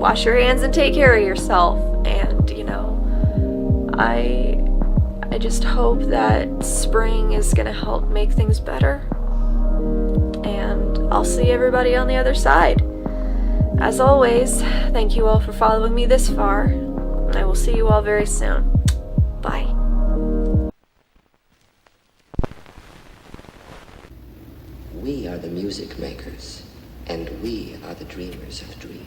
wash your hands and take care of yourself. And, you know, I just hope that spring is gonna help make things better. And I'll see everybody on the other side. As always, thank you all for following me this far, and I will see you all very soon. Bye. We are the music makers, and we are the dreamers of dreams.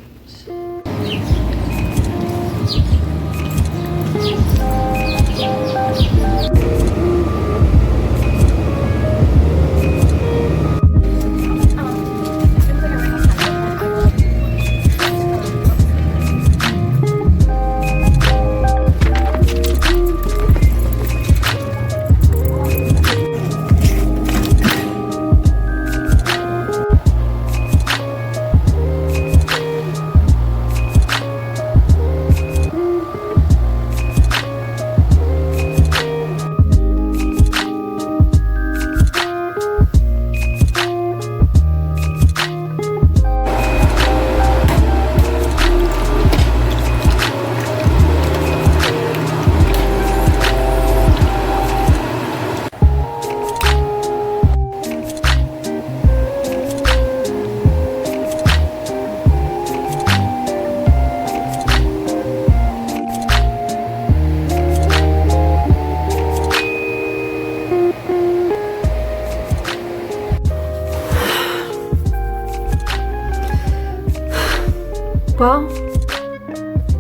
Well,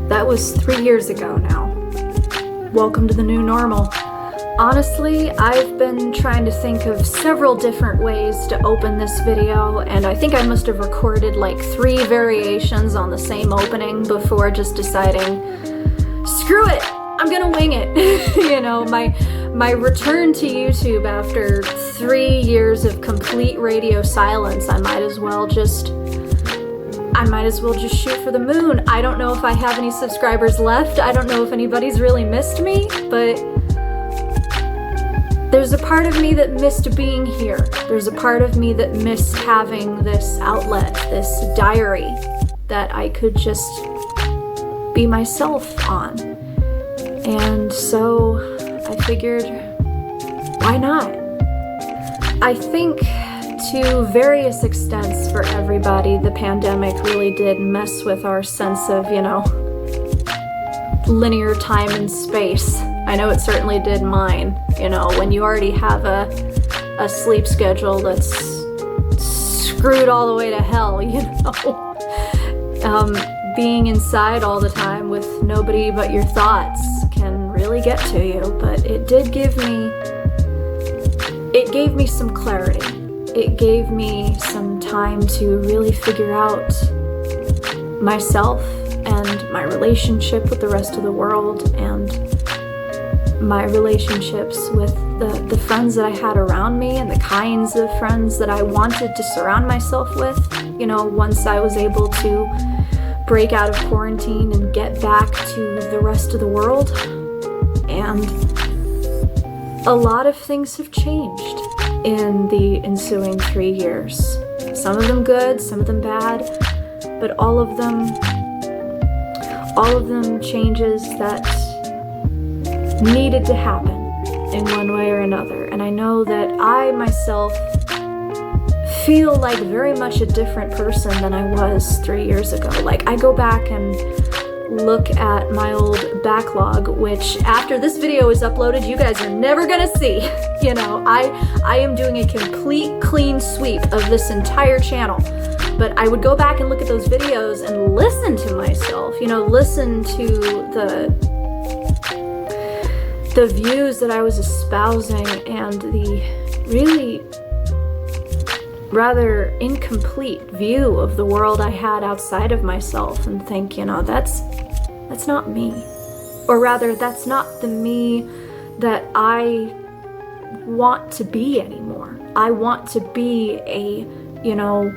that was 3 years ago now. Welcome to the new normal. Honestly, I've been trying to think of several different ways to open this video, and I think I must have recorded like 3 variations on the same opening before just deciding, screw it, I'm gonna wing it. You know, my return to YouTube after 3 years of complete radio silence, I might as well just shoot for the moon. I don't know if I have any subscribers left. I don't know if anybody's really missed me, but there's a part of me that missed being here. There's a part of me that missed having this outlet, this diary that I could just be myself on. And so I figured, why not? I think to various extents for everybody, the pandemic really did mess with our sense of, you know, linear time and space. I know it certainly did mine. You know, when you already have a sleep schedule that's screwed all the way to hell, you know. Being inside all the time with nobody but your thoughts can really get to you, but it gave me some clarity. It gave me some time to really figure out myself and my relationship with the rest of the world and my relationships with the friends that I had around me and the kinds of friends that I wanted to surround myself with. You know, once I was able to break out of quarantine and get back to the rest of the world. And a lot of things have changed in the ensuing 3 years. Some of them good, some of them bad, but all of them changes that needed to happen in one way or another. And I know that I myself feel like very much a different person than I was 3 years ago. Like, I go back and look at my old backlog, which after this video is uploaded, you guys are never gonna see. You know, I am doing a complete clean sweep of this entire channel. But I would go back and look at those videos and listen to myself, you know, listen to the views that I was espousing and the really rather incomplete view of the world I had outside of myself, and think, you know, that's not me. Or rather, that's not the me that I want to be anymore. I want to be a, you know,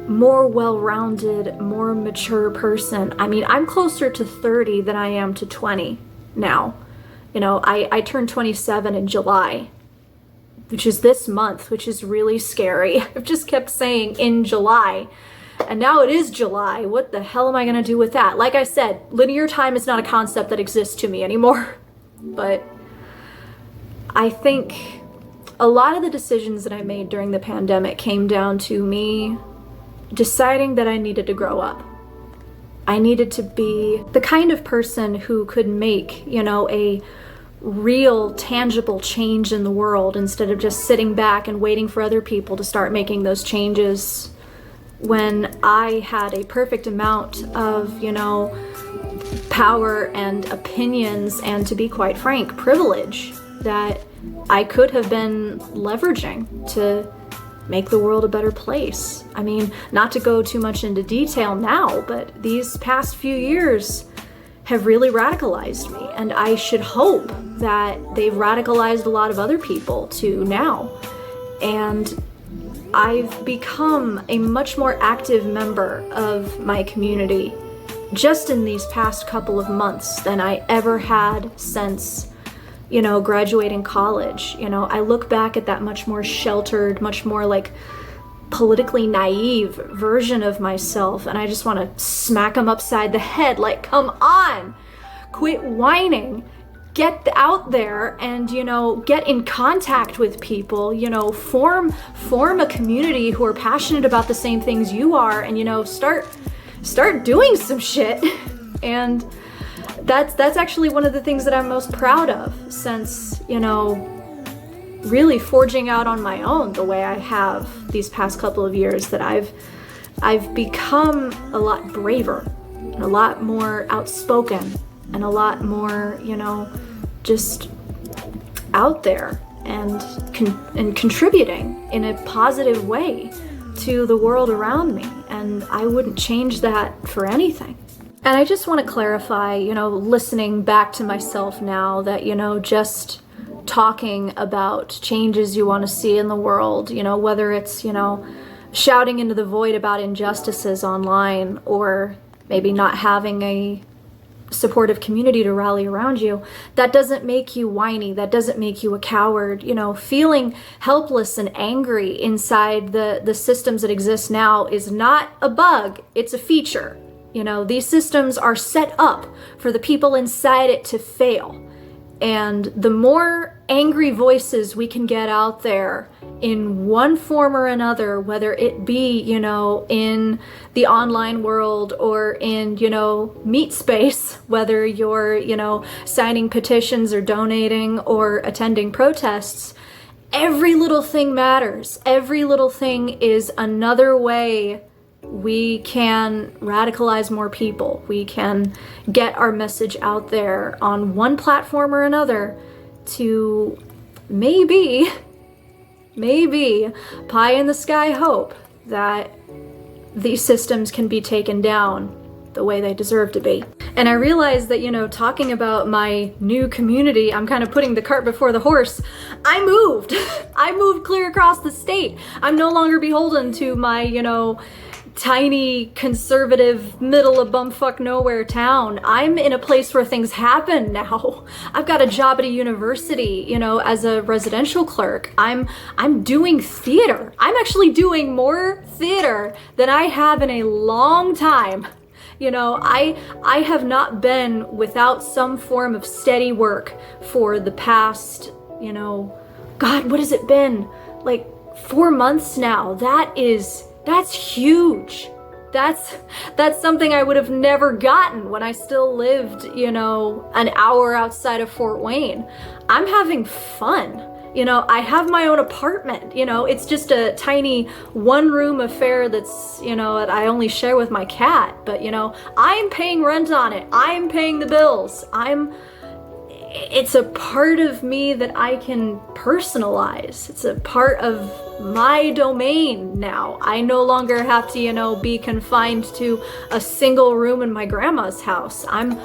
more well-rounded, more mature person. I mean, I'm closer to 30 than I am to 20 now. You know, I turned 27 in July, which is this month, which is really scary. I've just kept saying in July. and now it is July. What the hell am I gonna do with that? Like I said, linear time is not a concept that exists to me anymore. But I think a lot of the decisions that I made during the pandemic came down to me deciding that I needed to grow up. I needed to be the kind of person who could make, a real, tangible change in the world instead of just sitting back and waiting for other people to start making those changes when I had a perfect amount of, power and opinions and, to be quite frank, privilege that I could have been leveraging to make the world a better place. I mean, not to go too much into detail now, but these past few years have really radicalized me, and I should hope that they've radicalized a lot of other people too now. And I've become a much more active member of my community just in these past couple of months than I ever had since, graduating college. I look back at that much more sheltered, much more like politically naive version of myself, and I just want to smack them upside the head like, come on, quit whining, get out there and, get in contact with people, form a community who are passionate about the same things you are, and, start doing some shit. And that's actually one of the things that I'm most proud of since, really forging out on my own the way I have these past couple of years, that I've become a lot braver and a lot more outspoken and a lot more, just out there and contributing in a positive way to the world around me. And I wouldn't change that for anything. And I just want to clarify, listening back to myself now, that, just talking about changes you want to see in the world, whether it's, shouting into the void about injustices online, or maybe not having a supportive community to rally around you, that doesn't make you whiny, that doesn't make you a coward. Feeling helpless and angry inside the systems that exist now is not a bug, it's a feature. These systems are set up for the people inside it to fail. And the more angry voices we can get out there in one form or another, whether it be, in the online world or in, meat space, whether you're, signing petitions or donating or attending protests, every little thing matters. Every little thing is another way we can radicalize more people. We can get our message out there on one platform or another to maybe pie in the sky hope that these systems can be taken down the way they deserve to be. And I realized that, talking about my new community, I'm kind of putting the cart before the horse. I moved clear across the state. I'm no longer beholden to my, tiny conservative middle of bumfuck nowhere town. I'm in a place where things happen now. I've got a job at a university, as a residential clerk. I'm doing theater. I'm actually doing more theater than I have in a long time. I have not been without some form of steady work for the past, God, what has it been? Like 4 months now. That's huge. That's something I would have never gotten when I still lived, an hour outside of Fort Wayne. I'm having fun. I have my own apartment. It's just a tiny one-room affair that's, that I only share with my cat. But, I'm paying rent on it. I'm paying the bills. It's a part of me that I can personalize. It's a part of my domain now. I no longer have to, be confined to a single room in my grandma's house. I'm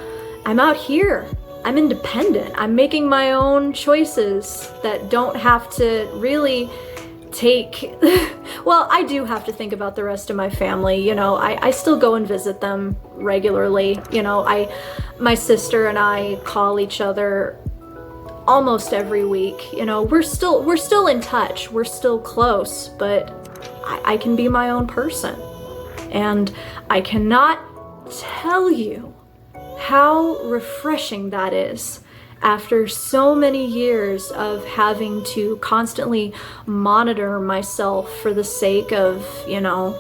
out here. I'm independent. I'm making my own choices that don't have to really take... Well, I do have to think about the rest of my family. I still go and visit them regularly. My sister and I call each other almost every week. We're still in touch. We're still close, but I can be my own person. And I cannot tell you how refreshing that is after so many years of having to constantly monitor myself for the sake of, you know,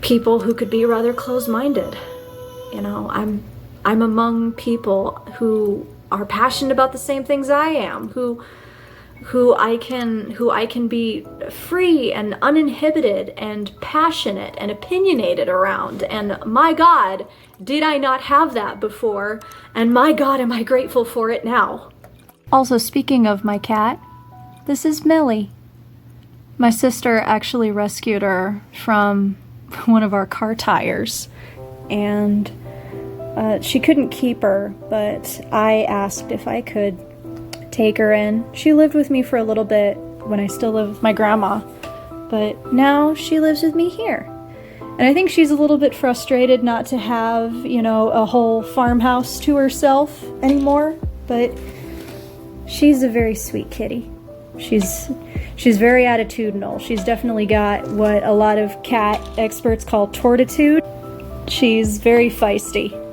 people who could be rather close-minded. You know, I'm among people who are passionate about the same things I am, who I can be free and uninhibited and passionate and opinionated around. And my God, did I not have that before? And my God, am I grateful for it now. Also, speaking of my cat, this is Millie. My sister actually rescued her from one of our car tires, and she couldn't keep her, but I asked if I could take her in. She lived with me for a little bit when I still lived with my grandma, but now she lives with me here. And I think she's a little bit frustrated not to have, you know, a whole farmhouse to herself anymore, but she's a very sweet kitty. She's very attitudinal. She's definitely got what a lot of cat experts call tortitude. She's very feisty.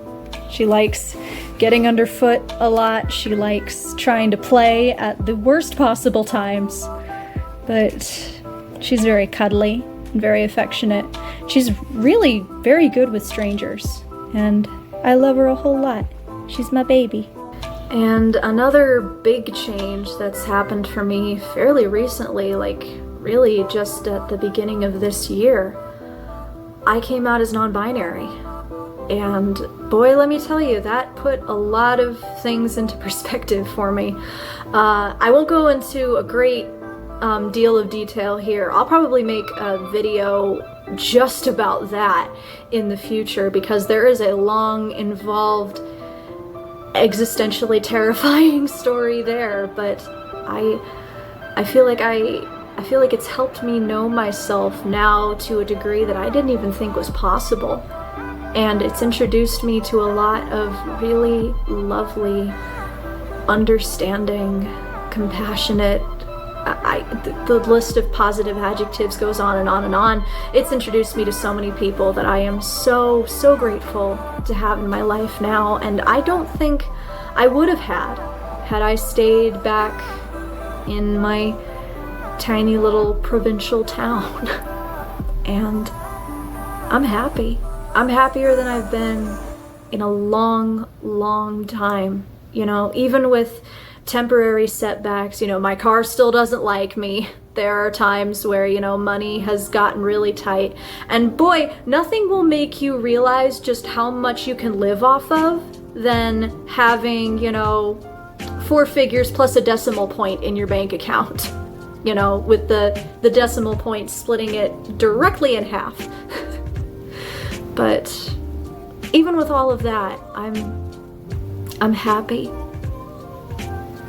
She likes getting underfoot a lot. She likes trying to play at the worst possible times. But she's very cuddly and very affectionate. She's really very good with strangers. And I love her a whole lot. She's my baby. And another big change that's happened for me fairly recently, like really just at the beginning of this year, I came out as non-binary. And boy, let me tell you, that put a lot of things into perspective for me. I won't go into a great deal of detail here. I'll probably make a video just about that in the future, because there is a long, involved, existentially terrifying story there. But I feel like it's helped me know myself now to a degree that I didn't even think was possible. And it's introduced me to a lot of really lovely, understanding, compassionate, the list of positive adjectives goes on and on and on. It's introduced me to so many people that I am so, so grateful to have in my life now. And I don't think I would have had I stayed back in my tiny little provincial town. And I'm happy. I'm happier than I've been in a long, long time. You know, even with temporary setbacks, you know, my car still doesn't like me. There are times where, you know, money has gotten really tight. And boy, nothing will make you realize just how much you can live off of than having, you know, 4 figures plus a decimal point in your bank account. You know, with the decimal point splitting it directly in half. But even with all of that, I'm happy.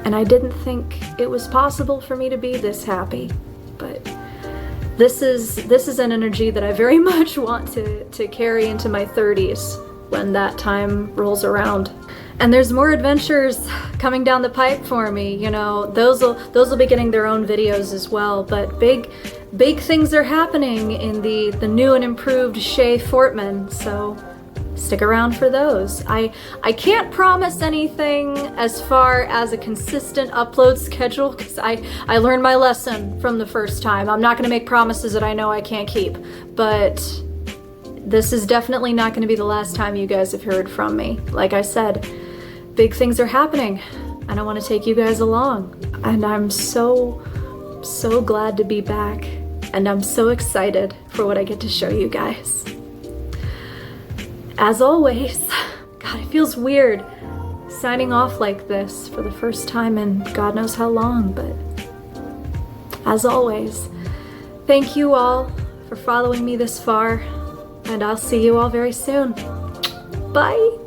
And I didn't think it was possible for me to be this happy. But this is an energy that I very much want to carry into my 30s when that time rolls around. And there's more adventures coming down the pipe for me, you know. Those will be getting their own videos as well, but big things are happening in the new and improved Shay Fortman, so stick around for those. I can't promise anything as far as a consistent upload schedule, because I learned my lesson from the first time. I'm not going to make promises that I know I can't keep, but this is definitely not going to be the last time you guys have heard from me. Like I said, big things are happening, and I want to take you guys along. And I'm so glad to be back, and I'm so excited for what I get to show you guys. As always, God, it feels weird signing off like this for the first time in God knows how long, but as always, thank you all for following me this far, and I'll see you all very soon. Bye!